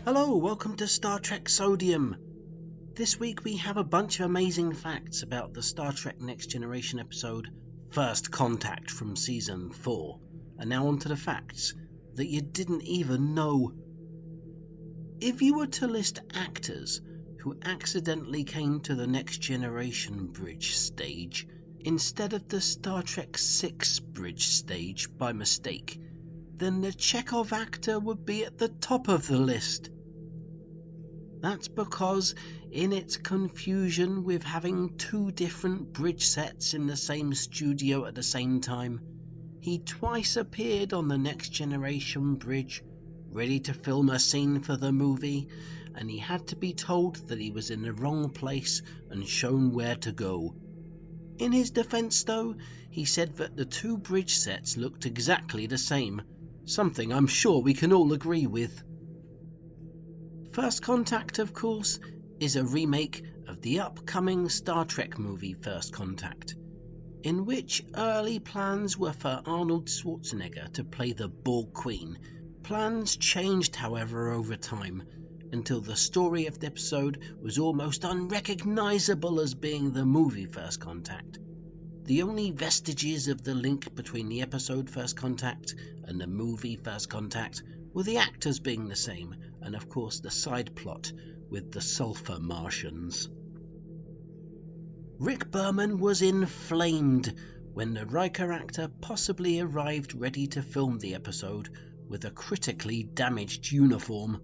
Hello, welcome to Star Trek Sodium. This week we have a bunch of amazing facts about the Star Trek Next Generation episode First Contact from Season 4. And now on to the facts that you didn't even know. If you were to list actors who accidentally came to the Next Generation bridge stage instead of the Star Trek 6 bridge stage by mistake, then the Chekhov actor would be at the top of the list. That's because, in its confusion with having two different bridge sets in the same studio at the same time, he twice appeared on the Next Generation bridge, ready to film a scene for the movie, and he had to be told that he was in the wrong place and shown where to go. In his defense, though, he said that the two bridge sets looked exactly the same, something I'm sure we can all agree with. First Contact, of course, is a remake of the upcoming Star Trek movie First Contact, in which early plans were for Arnold Schwarzenegger to play the Borg Queen. Plans changed, however, over time, until the story of the episode was almost unrecognizable as being the movie First Contact. The only vestiges of the link between the episode First Contact and the movie First Contact were the actors being the same, and of course the side plot with the sulfur Martians. Rick Berman was inflamed when the Riker actor possibly arrived ready to film the episode with a critically damaged uniform.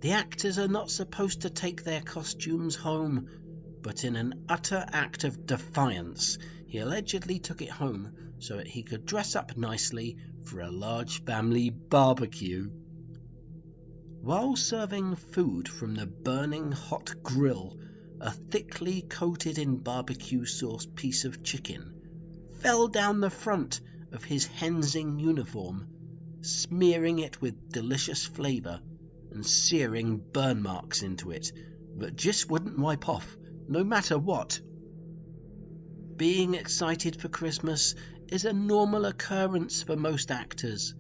The actors are not supposed to take their costumes home, but in an utter act of defiance, he allegedly took it home so that he could dress up nicely for a large family barbecue. While serving food from the burning hot grill, a thickly coated in barbecue sauce piece of chicken fell down the front of his Hensing uniform, smearing it with delicious flavour and searing burn marks into it that just wouldn't wipe off, no matter what. Being excited for Christmas is a normal occurrence for most actors,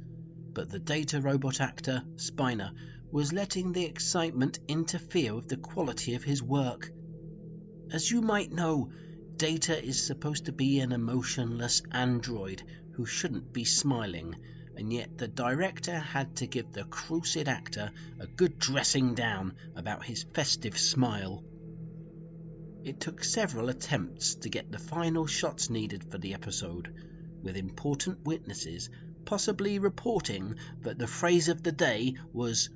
but the Data robot actor, Spiner, was letting the excitement interfere with the quality of his work. As you might know, Data is supposed to be an emotionless android who shouldn't be smiling, and yet the director had to give the Crucid actor a good dressing down about his festive smile. It took several attempts to get the final shots needed for the episode, with important witnesses possibly reporting that the phrase of the day was,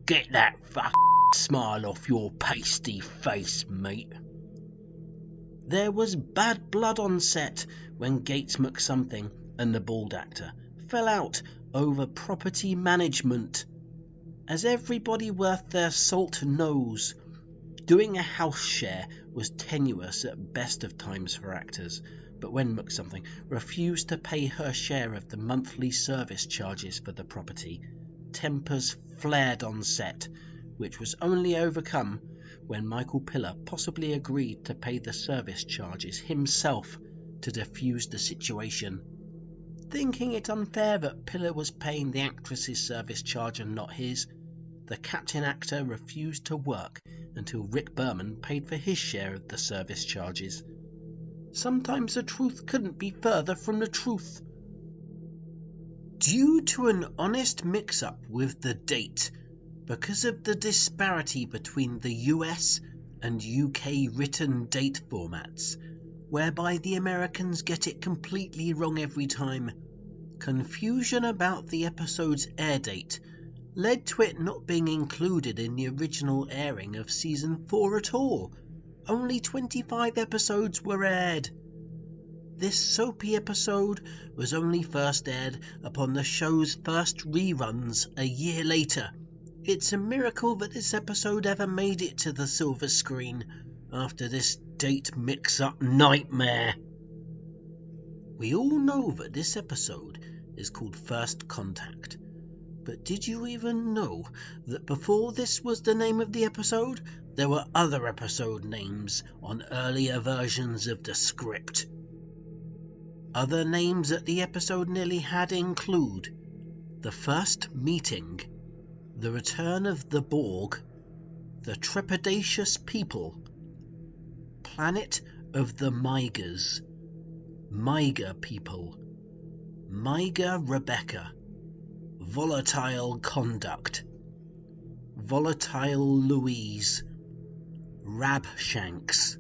"Get that smile off your pasty face, mate." There was bad blood on set when Gates McSomething and the bald actor fell out over property management. As everybody worth their salt knows, doing a house share was tenuous at best of times for actors, but when McSomething refused to pay her share of the monthly service charges for the property, tempers flared on set, which was only overcome when Michael Piller possibly agreed to pay the service charges himself to defuse the situation. Thinking it unfair that Piller was paying the actress's service charge and not his, the captain actor refused to work until Rick Berman paid for his share of the service charges. Sometimes the truth couldn't be further from the truth. Due to an honest mix-up with the date, because of the disparity between the US and UK written date formats, whereby the Americans get it completely wrong every time, confusion about the episode's air date led to it not being included in the original airing of Season 4 at all. Only 25 episodes were aired. This soapy episode was only first aired upon the show's first reruns a year later. It's a miracle that this episode ever made it to the silver screen after this date mix-up nightmare. We all know that this episode is called First Contact, but did you even know that before this was the name of the episode, there were other episode names on earlier versions of the script? Other names that the episode nearly had include The First Meeting, The Return of the Borg, The Trepidatious People, Planet of the Migers, Miger People, Miger Rebecca, Volatile Conduct, Volatile Louise, Rabshanks,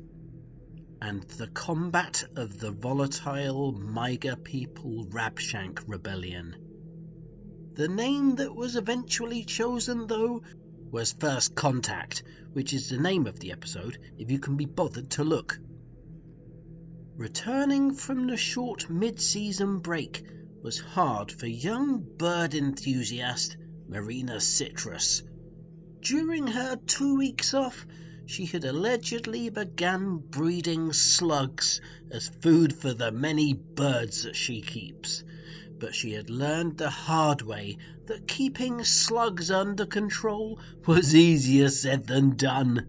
and the Combat of the Volatile Miger People Rabshank Rebellion. The name that was eventually chosen, though, was First Contact, which is the name of the episode if you can be bothered to look. Returning from the short mid-season break was hard for young bird enthusiast Marina Citrus. During her 2 weeks off, she had allegedly began breeding slugs as food for the many birds that she keeps. But she had learned the hard way that keeping slugs under control was easier said than done.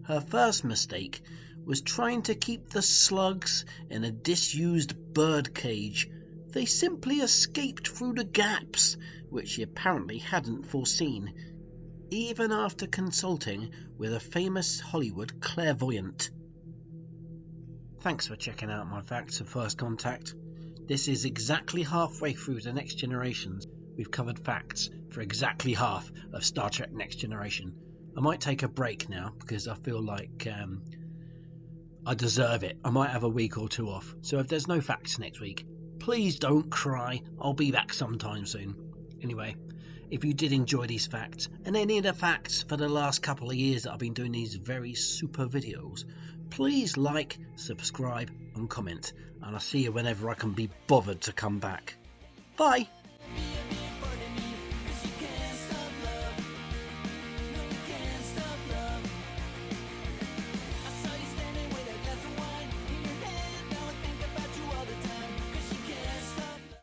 Her first mistake was trying to keep the slugs in a disused bird cage. They simply escaped through the gaps, which she apparently hadn't foreseen, even after consulting with a famous Hollywood clairvoyant. Thanks for checking out my facts of First Contact. This is exactly halfway through the Next Generations. We've covered facts for exactly half of Star Trek Next Generation. I might take a break now because I feel like I deserve it. I might have a week or two off. So if there's no facts next week, please don't cry. I'll be back sometime soon. Anyway, if you did enjoy these facts and any of the facts for the last couple of years that I've been doing these very super videos, please like, subscribe and comment, and I'll see you whenever I can be bothered to come back. Bye!